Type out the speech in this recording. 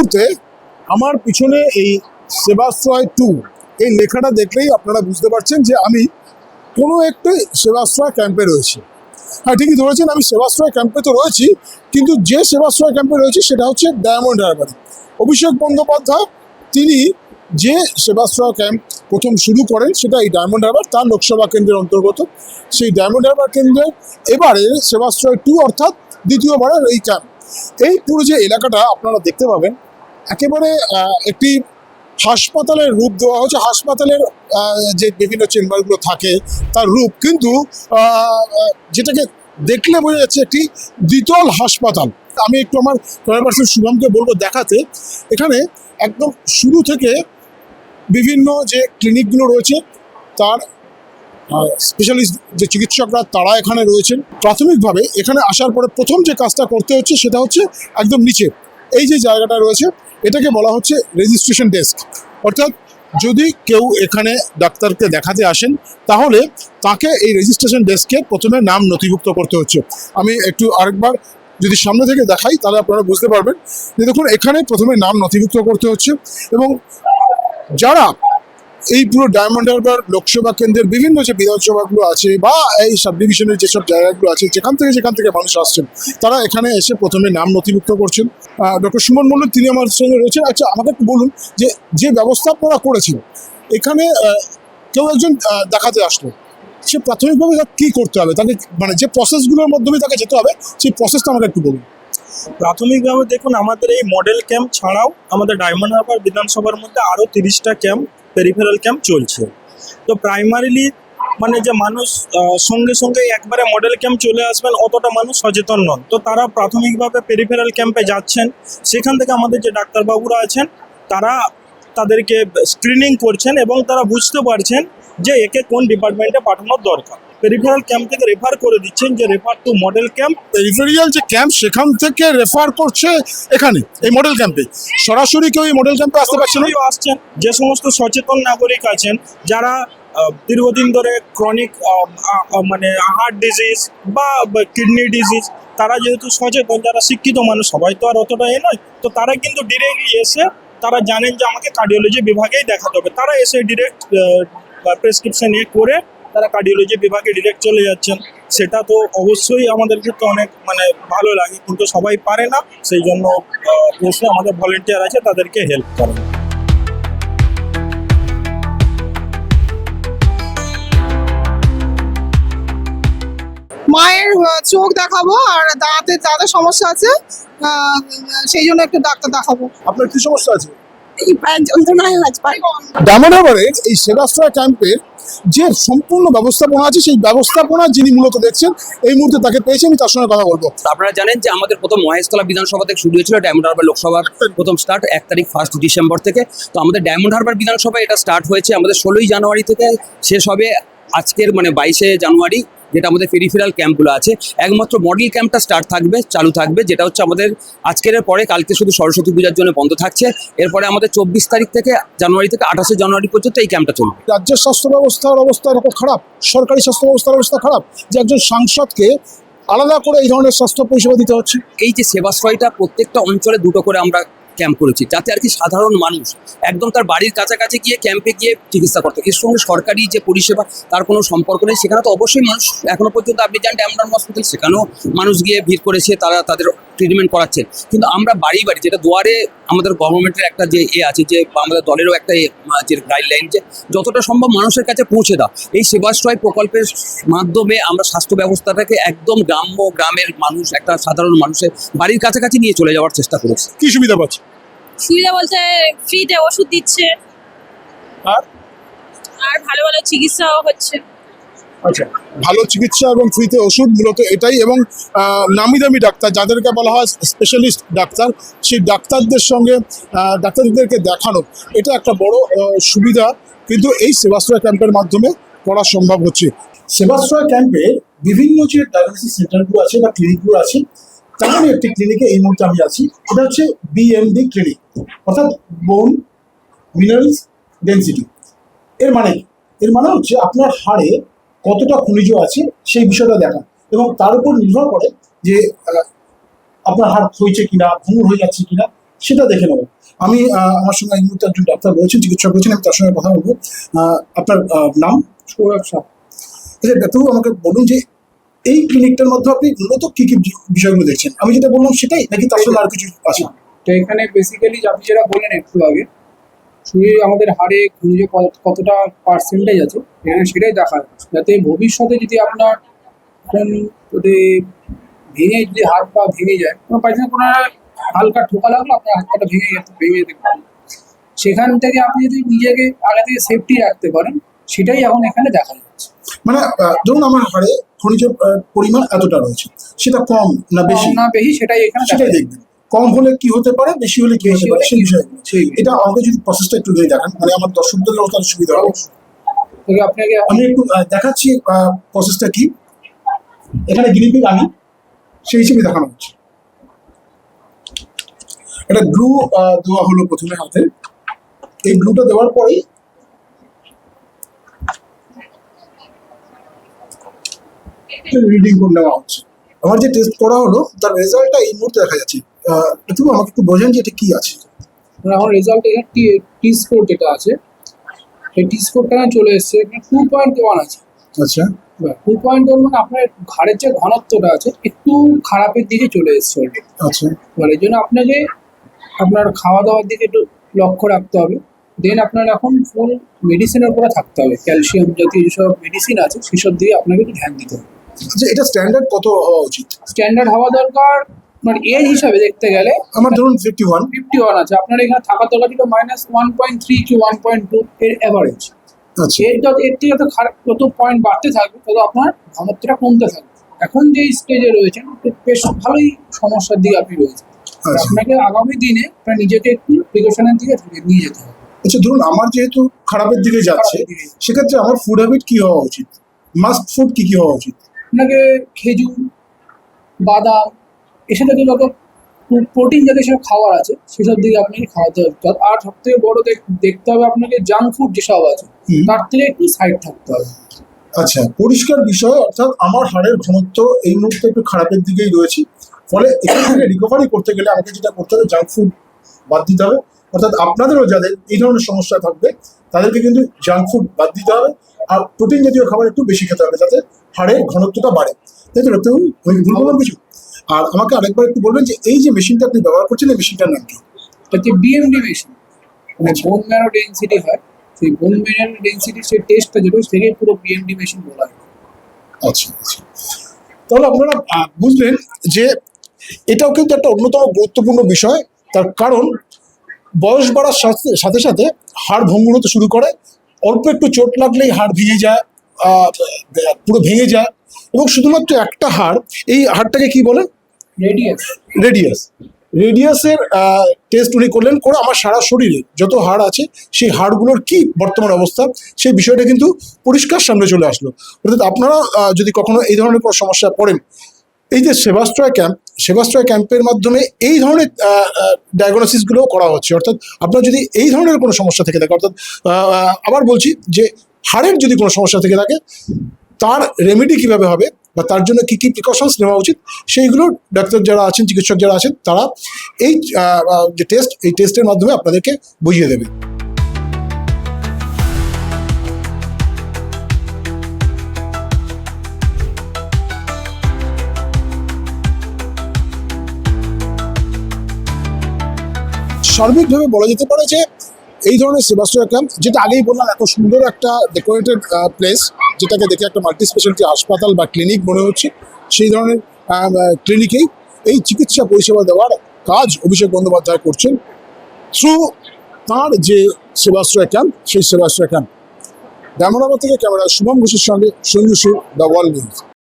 মুহূর্তে আমার পিছনে এই সেবাশ্রয় 2 এই লেখাটা দেখলেই আপনারা বুঝতে পারছেন যে আমি কোনো একটি সেবাশ্রয় ক্যাম্পে রয়েছি। হ্যাঁ, ঠিকই ধরেছেন, আমি সেবাশ্রয় ক্যাম্পে তো রয়েছি, কিন্তু যে সেবাশ্রয় ক্যাম্পে রয়েছি সেটা হচ্ছে ডায়মন্ড হারবারে। অভিষেক বন্দ্যোপাধ্যায় তিনি যে সেবাশ্রয় ক্যাম্প প্রথম শুরু করেন সেটা এই ডায়মন্ড হারবার, তার লোকসভা কেন্দ্রের অন্তর্গত। সেই ডায়মন্ড হারবার কেন্দ্রের এবারে সেবাশ্রয় 2 অর্থাৎ দ্বিতীয়বারের এই ক্যাম্প। এই পুরো যে এলাকাটা আপনারা দেখতে পাবেন একেবারে একটি হাসপাতালের রূপ দেওয়া হচ্ছে। হাসপাতালের যে বিভিন্ন চেম্বারগুলো থাকে তার রূপ, কিন্তু যেটাকে দেখলে বোঝা যাচ্ছে একটি দ্বিতল হাসপাতাল। আমি একটু আমার পার্সন শুভমকে বলবো দেখাতে। এখানে একদম শুরু থেকে বিভিন্ন যে ক্লিনিকগুলো রয়েছে তার স্পেশালিস্ট যে চিকিৎসকরা তারা এখানে রয়েছেন। প্রাথমিকভাবে এখানে আসার পরে প্রথম যে কাজটা করতে হচ্ছে সেটা হচ্ছে একদম নিচে এই যে জায়গাটা রয়েছে এটাকে বলা হচ্ছে রেজিস্ট্রেশন ডেস্ক। অর্থাৎ যদি কেউ এখানে ডাক্তারকে দেখাতে আসেন তাহলে তাকে এই রেজিস্ট্রেশন ডেস্কে প্রথমে নাম নথিভুক্ত করতে হচ্ছে। আমি একটু আরেকবার যদি সামনে থেকে দেখাই তাহলে আপনারা বুঝতে পারবেন যে দেখুন এখানে প্রথমে নাম নথিভুক্ত করতে হচ্ছে। এবং যারা এই পুরো ডায়মন্ড হারবার লোকসভা কেন্দ্রের বিভিন্ন যে বিধানসভাগুলো আছে বা এই সাব ডিভিশনের যেসব জায়গাগুলো আছে যেখান থেকে মানুষ আসছেন তারা এখানে এসে প্রথমে নাম নথিভুক্ত করছেন। ডক্টর সুমন মণ্ডল তিনি আমার সঙ্গে রয়েছেন। আচ্ছা, আমাকে একটু বলুন যে যে ব্যবস্থা আপনারা করেছেন এখানে কেউ একজন দেখাতে আসলো, সে প্রাথমিকভাবে কী করতে হবে, তাকে মানে যে প্রসেসগুলোর মাধ্যমে তাকে যেতে হবে সেই প্রসেসটা আমাকে একটু বলুন। প্রাথমিকভাবে দেখুন, আমাদের এই মডেল ক্যাম্প ছাড়াও আমাদের ডায়মন্ড হারবার বিধানসভার মধ্যে আরও 30টা ক্যাম্প, পেরিফেরাল ক্যাম্প চলছে। তো প্রাইমারিলি মানে যে মানুষ সঙ্গে সঙ্গে একবারে মডেল ক্যাম্প চলে আসবেন অতটা মানুষ সচেতন নন। তো তারা প্রাথমিকভাবে পেরিফেরাল ক্যাম্পে যাচ্ছেন, সেখান থেকে আমাদের যে ডাক্তারবাবুরা আছেন তারা তাদেরকে স্ক্রিনিং করছেন এবং তারা বুঝতে পারছেন যে একে কোন ডিপার্টমেন্টে পাঠানোর দরকার। পেরিফেরাল ক্যাম্প থেকে রেফার করে দিচ্ছেন যে refer to model camp. Peripheral যে ক্যাম্প সেখান থেকে রেফার করছে এখানে এই মডেল ক্যাম্পে। সরাসরি কেউ এই মডেল ক্যাম্পে আসতে পারছে না? আসছেন যে সমস্ত সচেতন নাগরিক আছেন যারা দীর্ঘদিন ধরে ক্রনিক মানে হার্ট ডিজিজ বা কিডনি ডিজিজ, তারা যেহেতু সচেতন, যারা শিক্ষিত মানুষ, সবাই তো আর অতটা নয়, তো তারা কিন্তু ডিরেক্টলি এসে তারা জানেন যে আমাকে কার্ডিওলজি বিভাগেই দেখাতে হবে, তারা এসে ডিরেক্ট প্রেসক্রিপশন করে তারা কার্ডিওলজি বিভাগে ডিরেক্ট চলে যাচ্ছেন। সেটা তো অবশ্যই আমাদের ক্ষেত্রে অনেক মানে ভালো লাগে, কিন্তু সবাই পারে না, সেই জন্য অবশ্যই আমাদের ভলেন্টিয়ার আছে তাদেরকে হেল্প করে। মায়ের চোখ দেখাবো আর দাঁতের সমস্যা আছে, সেই জন্য একটু ডাক্তার দেখাবো। আপনার কি সমস্যা আছে? ডায়মন্ড হারবারের এই সেবাশ্রয় ক্যাম্পের যে সম্পূর্ণ ব্যবস্থাপনা আছে সেই ব্যবস্থাপনা যিনি মূলত দেখছেন এই মুহূর্তে তাকে পেয়েছি, আমি তার সঙ্গে কথা বলবো। আপনারা জানেন যে আমাদের প্রথম মহেশতলা বিধানসভা থেকে শুরু হয়েছিল ডায়মন্ড হারবার লোকসভার প্রথম স্টার্ট 1 তারিখ 1 ডিসেম্বর থেকে। তো আমাদের ডায়মন্ড হারবার বিধানসভা এটা স্টার্ট হয়েছে আমাদের 16ই জানুয়ারি থেকে, শেষ হবে আজকের মানে 22শে জানুয়ারি, যেটা আমাদের পেরিফেরাল ক্যাম্পগুলো আছে। একমাত্র মডেল ক্যাম্পটা স্টার্ট থাকবে, চালু থাকবে, যেটা হচ্ছে আমাদের আজকের পরে, কালকে শুধু সরস্বতী পূজার জন্য বন্ধ থাকছে। এরপরে আমাদের 24 তারিখ থেকে জানুয়ারি থেকে 28শে জানুয়ারি পর্যন্ত এই ক্যাম্পটা চলবে। রাজ্যের স্বাস্থ্য ব্যবস্থার অবস্থা এত খারাপ, সরকারি স্বাস্থ্য ব্যবস্থার অবস্থা খারাপ যে একজন সাংসদকে আলাদা করে এই ধরনের স্বাস্থ্য পরিষেবা দিতে হচ্ছে। এই যে সেবাশ্রয়টা প্রত্যেকটা অঞ্চলে 2টো করে আমরা ক্যাম্প করেছি, যাতে আর কি সাধারণ মানুষ একদম তার বাড়ির কাছাকাছি গিয়ে ক্যাম্পে গিয়ে চিকিৎসা করতে। এর সঙ্গে সরকারি যে পরিষেবা তার কোনো সম্পর্ক নেই। সেখানে তো অবশ্যই মানুষ এখনো পর্যন্ত, আপনি জানেন ডায়মন্ড হসপিটাল, সেখানেও মানুষ গিয়ে ভিড় করেছে, তারা তাদের ট্রিটমেন্ট করাচ্ছেন। কিন্তু আমরা বাড়ি বাড়ি, যেটা দুয়ারে আমাদের গভর্নমেন্টের একটা যে আছে, যে আমাদের দলেরও একটা যে গাইডলাইন, যে যতটা সম্ভব মানুষের কাছে পৌঁছে দাও। এই সেবাশ্রয় প্রকল্পের মাধ্যমে আমরা স্বাস্থ্য ব্যবস্থাটাকে একদম গ্রামের মানুষ, একটা সাধারণ মানুষের বাড়ির কাছাকাছি নিয়ে চলে যাওয়ার চেষ্টা করেছি। কি সুবিধা পাচ্ছে? সুবিধা বলতে ফ্রিতে ওষুধ দিচ্ছে আর ভালো ভালো চিকিৎসাও হচ্ছে। আচ্ছা, ভালো চিকিৎসা এবং ফ্রিতে ওষুধ, মূলত এটাই। এবং নামি দামি ডাক্তার যাদেরকে বলা হয় স্পেশালিস্ট ডাক্তার, সেই ডাক্তারদেরকে দেখানো, এটা একটা বড় সুবিধা কিন্তু এই সেবাশ্রয় ক্যাম্পের মাধ্যমে করা সম্ভব হচ্ছে। সেবাশ্রয় ক্যাম্পে বিভিন্ন যে ডায়াগনোসিস সেন্টারগুলো আছে বা ক্লিনিকগুলো আছে, তেমনই একটি ক্লিনিকে এই মুহূর্তে আমি আছি। এটা হচ্ছে BMD ক্লিনিক, অর্থাৎ বোন মিনারেলস ডেন্সিটি। এর মানে হচ্ছে আপনার হাড়ে কতটা খনিজ আছে সেই বিষয়টা দেখা, এবং তার উপর নির্ভর করে যে আপনার হাড় হয়েছে কিনা, ভঙ্গুর হয়ে যাচ্ছে কিনা, সেটা দেখে নেবো। আমি আমার সঙ্গে এই মুহূর্তে একজন ডাক্তার রয়েছেন, চিকিৎসক রয়েছেন, আমি তার সঙ্গে কথা বলবো। আপনার নাম? সৌরভ শাহ। আচ্ছা ডাক্তারবাবু, আমাকে বলুন যে এই ক্লিনিকটার মধ্যে আপনি মূলত কি কি বিষয়গুলো দেখছেন? আমি যেটা বললাম সেটাই, নাকি তার সঙ্গে আর কিছু আছে? তো এখানে বেসিক্যালি আপনি যেটা বললেন একটু আগে, শরীরে আমাদের হাড়ে খনিজ কতটা পার্সেন্টেজ আছে এখানে সেটাই দেখা যাচ্ছে, যাতে ভবিষ্যতে যদি আপনার কোন যদি যদি হাত পা ভেঙে যায়, কোনো পাইছেন কোনো হালকা ঠোকা লাগলো আপনার হাত পাটা ভেঙে যেতে পারে, সেখান থেকে আপনি যদি নিজেকে আগে থেকে সেফটি রাখতে পারেন, সেটাই এখন এখানে দেখা যাচ্ছে। মানে ধরুন আমার হাড়ে খনিজের পরিমাণ এতটা রয়েছে, সেটা কম না বেশি? কম না বেশি সেটাই এখানে সেটাই দেখবেন। কম হলে কি হতে পারে, বেশি হলে কি হতে পারে, সেই বিষয়গুলো। এটা আমাকে যদি প্রসেসটা একটু দিয়ে দেখান, মানে আমার দর্শকদের তার সুবিধা হবে। আপনাকে আমি একটু দেখাচ্ছি প্রসেসটা কি। এখানে গিনিপিগ আমি সেই হিসেবে দেখানো হচ্ছে। একটা গ্লু দেওয়া হলো প্রথমে হাতে। এই গ্লুটা দেওয়ার পরেই রিডিং করে নেওয়া হচ্ছে। আমার যে টেস্ট করা হলো তার রেজাল্টটা এই মুহূর্তে দেখা যাচ্ছে। তুমি আমাকে একটু বোঝেন যে এটা কি আছে। আমার রেজাল্ট এখানে টি স্কোর যেটা আছে, এই টি স্কোরটা চলে এসছে, এখানে 2.1 আছে। আচ্ছা, 2.1 মানে আপনার ঘাড়ের যে ঘনত্বটা আছে একটু খারাপের দিকে চলে এসছে অলরেডি। আচ্ছা, এবার এই জন্য আপনাকে আপনার খাওয়া দাওয়ার দিকে একটু লক্ষ্য রাখতে হবে। দেন আপনার এখন ফুল মেডিসিনের উপরে থাকতে হবে, ক্যালসিয়াম জাতীয় যেসব মেডিসিন আছে সেসব দিয়ে আপনাকে একটু ধ্যান দিতে হবে। আচ্ছা, এটা স্ট্যান্ডার্ড কত হওয়া উচিত? স্ট্যান্ডার্ড হওয়া দরকার আপনার এজ হিসাবে দেখতে গেলে আমার ধরুন 51। 51 আছে, আপনার এখানে থাকার দরকার ছিল -1.3 কি 1.2 এর অ্যাভারেজ। আচ্ছা, এর থেকে যত পয়েন্ট বাড়তে থাকবে তত আপনার ঘনত্বটা কমতে থাকবে। এখন যে স্টেজে রয়েছেন বেশ ভালোই সমস্যার দিকে আপনি রয়েছেন। আচ্ছা। আপনাকে আগামী দিনে আপনার নিজেকে একটু প্রিকশনের দিকে নিয়ে যেতে হবে। আচ্ছা, ধরুন আমার যেহেতু খারাপের দিকে যাচ্ছে, খারাপের দিকে। সেক্ষেত্রে আমার ফুড হ্যাবিট কি হওয়া উচিত? মাস্ট ফুড কি কি হওয়া উচিত? আপনাকে খেজুর, বাদাম, এসব জাতীয় যত প্রোটিন জাতীয় সব খাবার আছে সেসব দিকে আপনাকে খাওয়াতে হবে। আর সব থেকে বড় দেখতে হবে আপনাকে জাঙ্ক ফুড যেসব আছে তার থেকে একটু সাইড থাকতে হবে। আচ্ছা, পরিষ্কার বিষয়, অর্থাৎ আমার হাড়ের ঘনত্ব এই মুহূর্তে একটু খারাপের দিকেই রয়েছে, ফলে এখান থেকে রিকভারি করতে গেলে আমাকে যেটা করতে হবে, জাঙ্ক ফুড বাদ দিতে হবে। অর্থাৎ আপনাদেরও যাদের এই ধরনের সমস্যা থাকবে তাদেরকে কিন্তু জাঙ্ক ফুড বাদ দিতে হবে, আর প্রোটিন জাতীয় খাবার একটু বেশি খেতে হবে, যাতে হাড়ের ঘনত্বটা বাড়ে। তাই তো ডাক্তারবাবু, আমি ভুল বললাম কিছু? আর আমাকে আরেকবার একটু বলবেন যে এই যে মেশিনটা আপনি ব্যবহার করছেন, এই মেশিনটার নাম কি? হচ্ছে বিএমডি মেশিন, মানে বোন ম্যারো ডেন্সিটি হয়, সেই বোন ম্যারো ডেন্সিটির সেই টেস্টটা যেটা সেটাই পুরো বিএমডি মেশিন বলা হয়। আচ্ছা, আচ্ছা। তাহলে আপনারা বুঝলেন যে এটাও কিন্তু একটা অন্যতম গুরুত্বপূর্ণ বিষয়। তার কারণ বয়স বাড়ার সাথে সাথে হাড় ভঙ্গুর হতে শুরু করে। অল্প একটু চোট লাগলেই হাড় ভেঙে যায়, পুরো ভেঙে যায়। এবং শুধুমাত্র একটা হাড়, এই হাড়টাকে কি বলে? রেডিয়াস। রেডিয়াস। রেডিয়াসের টেস্ট উনি করলেন, করে আমার সারা শরীরে যত হাড় আছে সেই হাড়গুলোর কি বর্তমান অবস্থা সেই বিষয়টা কিন্তু পরিষ্কার সামনে চলে আসলো। অর্থাৎ আপনারা যদি কখনো এই ধরনের কোনো সমস্যা পড়েন, এই যে সেবাশ্রয় ক্যাম্পের মাধ্যমে এই ধরনের ডায়াগনোসিসগুলো করা হচ্ছে। অর্থাৎ আপনার যদি এই ধরনের কোনো সমস্যা থেকে থাকে, অর্থাৎ আবার বলছি যে হাড়ের যদি কোনো সমস্যা থেকে থাকে, তার রেমেডি কিভাবে হবে বা তার জন্য কি কি প্রিকশনস নেওয়া উচিত, সেইগুলো ডাক্তার যারা আছেন, চিকিৎসক যারা আছেন, তারা এই যে এই টেস্টের মাধ্যমে আপনাদেরকে বুঝিয়ে দেবে। সার্বিকভাবে বলা যেতে পারে যে এই ধরনের সেবাশ্রয় ক্যাম্প, যেটা আগেই বললাম এত সুন্দর একটা ডেকোরেটেড প্লেস, যেটাকে দেখে একটা মাল্টি স্পেশালিটি হাসপাতাল বা ক্লিনিক মনে হচ্ছে, সেই ধরনের ক্লিনিকেই এই চিকিৎসা পরিষেবা দেওয়ার কাজ অভিষেক বন্দ্যোপাধ্যায় করছেন থ্রু তাঁর যে সেবাশ্রয় ক্যাম্প, সেই সেবাশ্রয় ক্যাম্প। ডায়মন্ড হারবার থেকে ক্যামেরা শুভম ঘোষের সঙ্গে সঞ্জু, দ্য ওয়ার্ল্ড নিউজ।